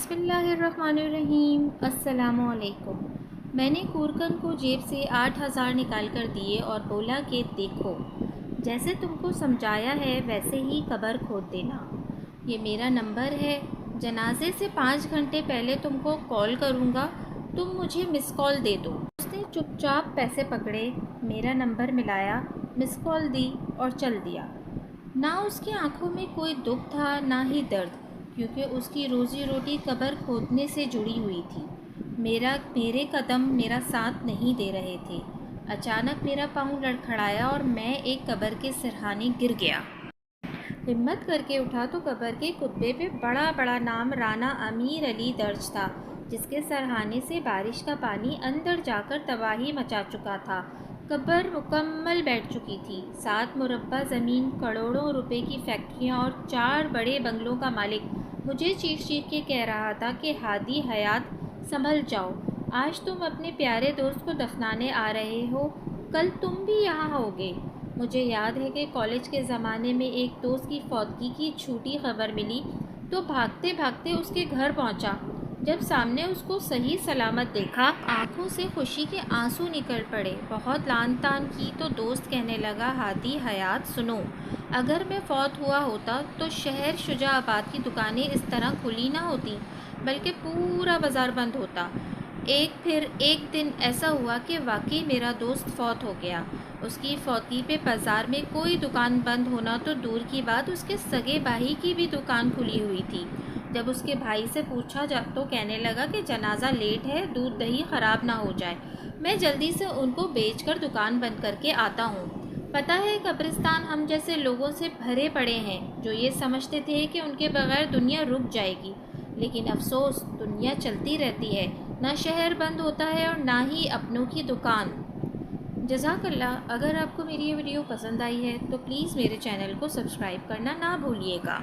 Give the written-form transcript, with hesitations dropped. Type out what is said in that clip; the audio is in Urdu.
بسم اللہ الرحمن الرحیم۔ السلام علیکم۔ میں نے کورکن کو جیب سے 8,000 نکال کر دیے اور بولا کہ دیکھو، جیسے تم کو سمجھایا ہے ویسے ہی قبر کھود دینا۔ یہ میرا نمبر ہے، جنازے سے 5 گھنٹے پہلے تم کو کال کروں گا، تم مجھے مس کال دے دو۔ اس نے چپ چاپ پیسے پکڑے، میرا نمبر ملایا، مس کال دی اور چل دیا۔ نہ اس کی آنکھوں میں کوئی دکھ تھا نہ ہی درد، کیونکہ اس کی روزی روٹی قبر کھودنے سے جڑی ہوئی تھی۔ میرے قدم میرا ساتھ نہیں دے رہے تھے۔ اچانک میرا پاؤں لڑکھڑایا اور میں ایک قبر کے سرہانے گر گیا۔ ہمت کر کے اٹھا تو قبر کے کتبے پہ بڑا بڑا نام رانا امیر علی درج تھا، جس کے سرہانے سے بارش کا پانی اندر جا کر تباہی مچا چکا تھا۔ قبر مکمل بیٹھ چکی تھی۔ 7 مربع زمین، کروڑوں روپے کی فیکٹریاں اور 4 بڑے بنگلوں کا مالک مجھے چیخ چیخ کے کہہ رہا تھا کہ ہادی حیات سنبھل جاؤ، آج تم اپنے پیارے دوست کو دفنانے آ رہے ہو، کل تم بھی یہاں ہوگے۔ مجھے یاد ہے کہ کالج کے زمانے میں ایک دوست کی فوتگی کی جھوٹی خبر ملی تو بھاگتے بھاگتے اس کے گھر پہنچا۔ جب سامنے اس کو صحیح سلامت دیکھا، آنکھوں سے خوشی کے آنسو نکل پڑے۔ بہت لان تان کی تو دوست کہنے لگا، ہادی حیات سنو، اگر میں فوت ہوا ہوتا تو شہر شجاع آباد کی دکانیں اس طرح کھلی نہ ہوتی، بلکہ پورا بازار بند ہوتا۔ پھر ایک دن ایسا ہوا کہ واقعی میرا دوست فوت ہو گیا۔ اس کی فوتگی پہ بازار میں کوئی دکان بند ہونا تو دور کی بات، اس کے سگے بھائی کی بھی دکان کھلی ہوئی تھی۔ جب اس کے بھائی سے پوچھا تو کہنے لگا کہ جنازہ لیٹ ہے، دودھ دہی خراب نہ ہو جائے، میں جلدی سے ان کو بیچ کر دکان بند کر کے آتا ہوں۔ پتہ ہے قبرستان ہم جیسے لوگوں سے بھرے پڑے ہیں جو یہ سمجھتے تھے کہ ان کے بغیر دنیا رک جائے گی، لیکن افسوس، دنیا چلتی رہتی ہے، نہ شہر بند ہوتا ہے اور نہ ہی اپنوں کی دکان۔ جزاک اللہ۔ اگر آپ کو میری یہ ویڈیو پسند آئی ہے تو پلیز میرے چینل کو سبسکرائب کرنا نہ بھولیے گا۔